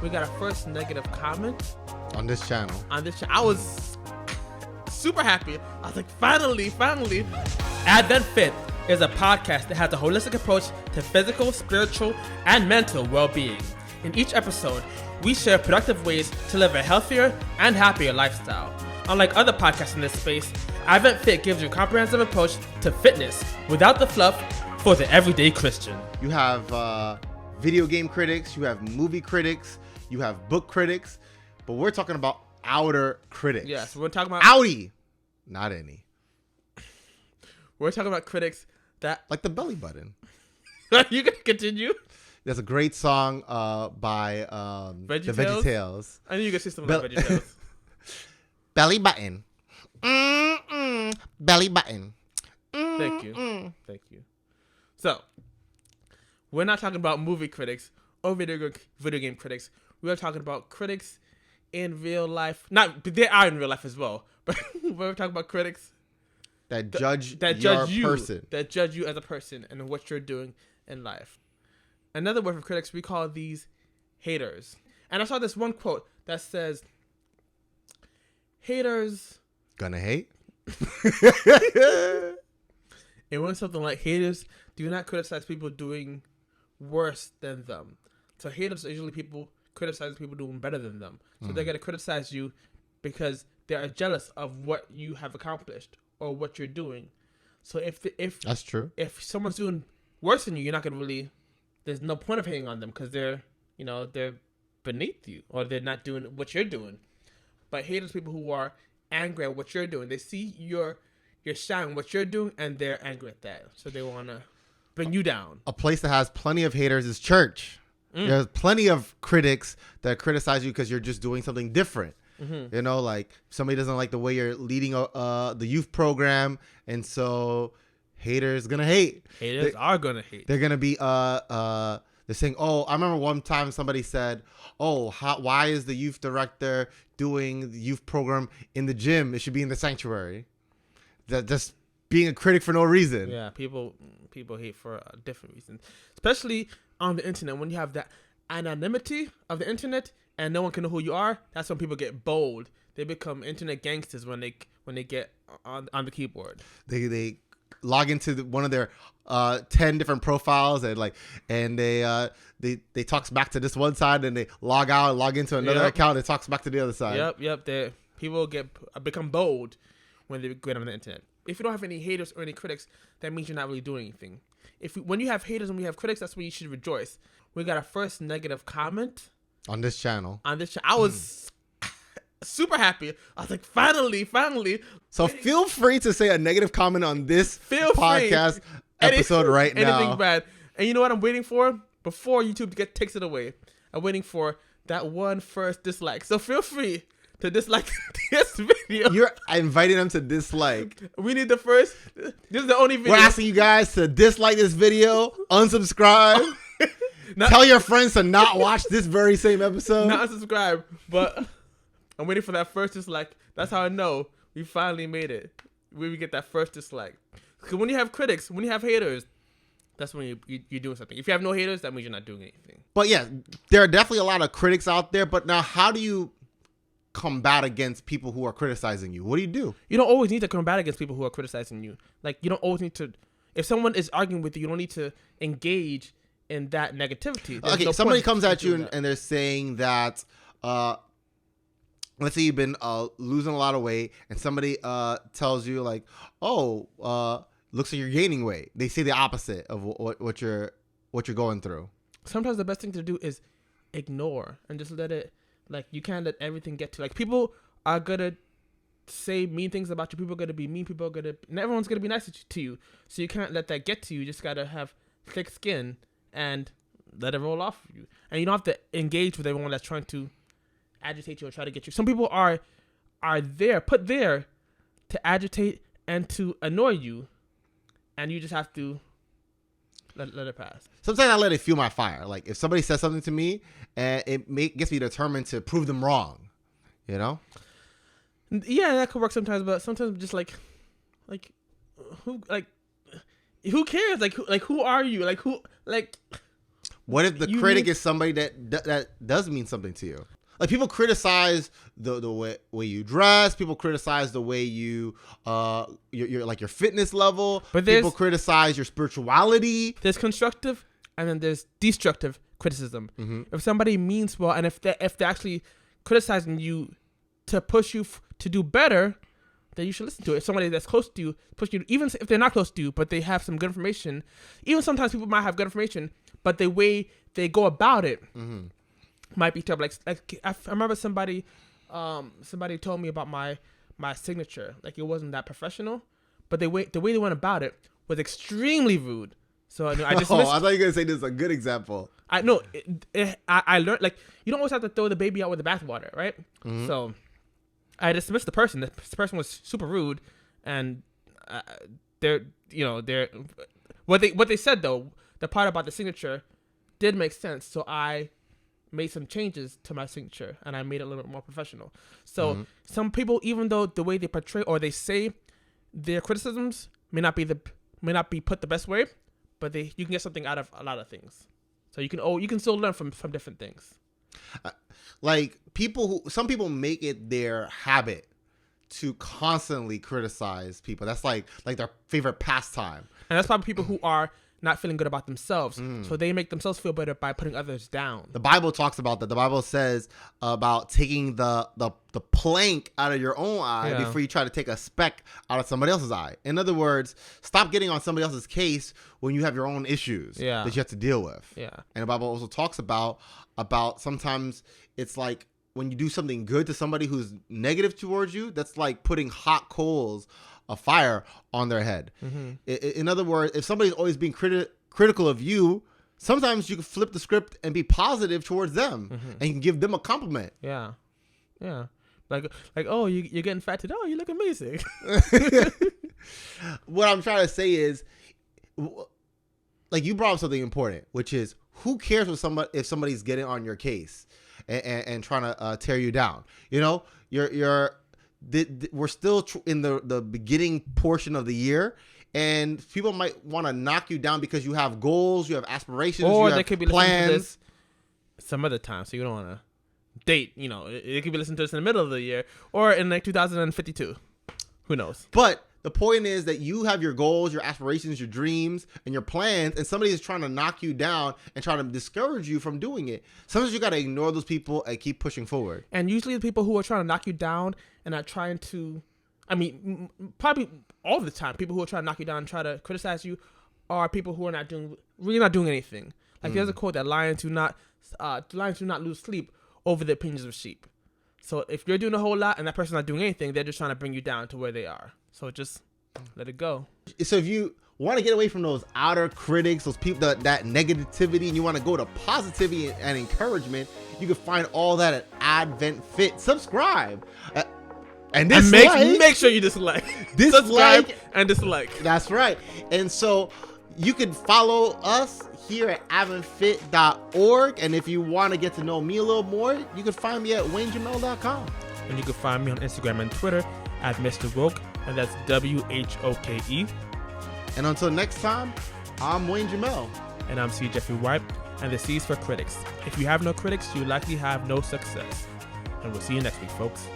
we got our first negative comment on this channel. I was super happy. I was like, finally. AdventFit is a podcast that has a holistic approach to physical, spiritual, and mental well-being. In each episode, we share productive ways to live a healthier and happier lifestyle. Unlike other podcasts in this space, AdventFit gives you a comprehensive approach to fitness without the fluff for the everyday Christian. You have video game critics, you have movie critics, you have book critics, but we're talking about outer critics. Yes, we're talking about outie, not any. We're talking about critics that like the belly button. You can continue. There's a great song by the VeggieTales. I knew you could say something about VeggieTales. Belly button. Belly button. Thank you. So, we're not talking about movie critics or video game critics. We are talking about critics in real life. They are in real life as well. But we're talking about critics that judge you as a person and what you're doing in life. Another word for critics, we call these haters. And I saw this one quote that says, haters gonna hate. It went something like, haters do not criticize people doing worse than them. So haters are usually people criticizing people doing better than them. So they're going to criticize you because they are jealous of what you have accomplished or what you're doing. So if that's true, if someone's doing worse than you, you're not going to really, there's no point of hating on them because they're beneath you or they're not doing what you're doing. But haters, people who are angry at what you're doing, they see your shine, what you're doing, and they're angry at that. So they want to bring you down. A place that has plenty of haters is church. There's plenty of critics that criticize you because you're just doing something different. You know, like somebody doesn't like the way you're leading the youth program, and so haters gonna hate. Haters are gonna hate. They're gonna be they're saying, oh, I remember one time somebody said, oh, why is the youth director doing the youth program in the gym? It should be in the sanctuary. That just being a critic for no reason. Yeah, people hate for different reasons, especially on the internet. When you have that anonymity of the internet and no one can know who you are, that's when people get bold. They become internet gangsters when they get on the keyboard. They log into one of their 10 different profiles and they talks back to this one side and they log out and log into another account and talks back to the other side. Yep. People become bold when they get on the internet. If you don't have any haters or any critics, that means you're not really doing anything. When you have haters and we have critics, that's when you should rejoice. We got our first negative comment on this channel. I was super happy. I was like, finally. So feel free to say a negative comment on this podcast episode right now. Anything bad. And you know what I'm waiting for? Before YouTube takes it away, I'm waiting for that one first dislike. So feel free to dislike this video. You're inviting them to dislike. We need the first. This is the only video. We're asking you guys to dislike this video, unsubscribe, tell your friends to not watch this very same episode. Not subscribe, but I'm waiting for that first dislike. That's how I know we finally made it. We get that first dislike. Because when you have critics, when you have haters, that's when you're doing something. If you have no haters, that means you're not doing anything. But yeah, there are definitely a lot of critics out there. But now, how do you combat against people who are criticizing you? What do you do? You don't always need to combat against people who are criticizing you. Like, you don't always need to, if someone is arguing with you, you don't need to engage in that negativity. Okay, somebody comes at you and they're saying that, let's say you've been losing a lot of weight and somebody tells you like, oh, looks like you're gaining weight. They say the opposite of what you're going through. Sometimes the best thing to do is ignore and just let it. Like, you can't let everything get to, like, people are going to say mean things about you. People are going to be mean. People are going to, and everyone's going to be nice to you. So you can't let that get to you. You just got to have thick skin and let it roll off of you. And you don't have to engage with everyone that's trying to agitate you or try to get you. Some people are put there to agitate and to annoy you. And you just have to let it pass. Sometimes I let it fuel my fire. Like, if somebody says something to me, and it gets me determined to prove them wrong, you know? Yeah, that could work sometimes, but sometimes just who cares? Like who are you? What if the critic is somebody that does mean something to you? Like, people criticize the way you dress. People criticize the way you your like your fitness level. But people criticize your spirituality. There's constructive and then there's destructive criticism. Mm-hmm. If somebody means well, and if they're actually criticizing you to push you to do better, then you should listen to it. If somebody that's close to you push you, even if they're not close to you, but they have some good information. Even sometimes people might have good information, but the way they go about it. Mm-hmm. Might be terrible. Like I remember somebody told me about my signature. Like, it wasn't that professional, but the way they went about it was extremely rude. So I dismissed. I thought you were gonna say this is a good example. I know. I learned, like, you don't always have to throw the baby out with the bathwater, right? Mm-hmm. So I dismissed the person. This person was super rude, and they're what they said though. The part about the signature did make sense. So I made some changes to my signature and I made it a little bit more professional. So some people, even though the way they portray or they say their criticisms may not be put the best way, but you can get something out of a lot of things. So you can still learn from different things. Like, some people make it their habit to constantly criticize people. That's like their favorite pastime. And that's probably people who are not feeling good about themselves. So they make themselves feel better by putting others down. The Bible talks about that. The Bible says about taking the plank out of your own eye before you try to take a speck out of somebody else's eye. In other words, stop getting on somebody else's case when you have your own issues that you have to deal with. Yeah. And the Bible also talks about sometimes it's like when you do something good to somebody who's negative towards you, that's like putting hot coals of fire on their head. Mm-hmm. In other words, if somebody's always being critical of you, sometimes you can flip the script and be positive towards them, and you can give them a compliment. Yeah. Like, oh, you're getting fat today. Oh, you look amazing. What I'm trying to say is, like, you brought up something important, which is, who cares if somebody's getting on your case and trying to tear you down? You know, we're still in the beginning portion of the year, and people might want to knock you down because you have goals, you have aspirations, or you have they could be plans. Listening to this some other time, so you don't want to date. You know, it could be listening to this in the middle of the year or in like 2052. Who knows? But the point is that you have your goals, your aspirations, your dreams, and your plans, and somebody is trying to knock you down and trying to discourage you from doing it. Sometimes you got to ignore those people and keep pushing forward. And usually the people who are trying to knock you down and are trying to, I mean, probably all the time, people who are trying to knock you down and try to criticize you are people who are really not doing anything. Like, there's a quote that lions do not lose sleep over the opinions of sheep. So if you're doing a whole lot and that person's not doing anything, they're just trying to bring you down to where they are. So just let it go. So if you want to get away from those outer critics, those people, that negativity, and you want to go to positivity and encouragement, you can find all that at AdventFit. Subscribe. And make sure you dislike. Subscribe and dislike. That's right. And so you can follow us here at AdventFit.org. And if you want to get to know me a little more, you can find me at WayneJamel.com. And you can find me on Instagram and Twitter at Mr. Woke, and that's WHOKE. And until next time, I'm Wayne Jamel. And I'm C. Jeffrey White, and the C is for critics. If you have no critics, you likely have no success. And we'll see you next week, folks.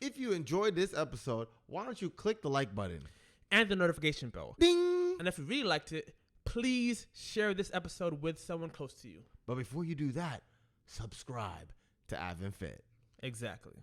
If you enjoyed this episode, why don't you click the like button? And the notification bell. Ding! And if you really liked it, please share this episode with someone close to you. But before you do that, subscribe to AdventFit. Exactly.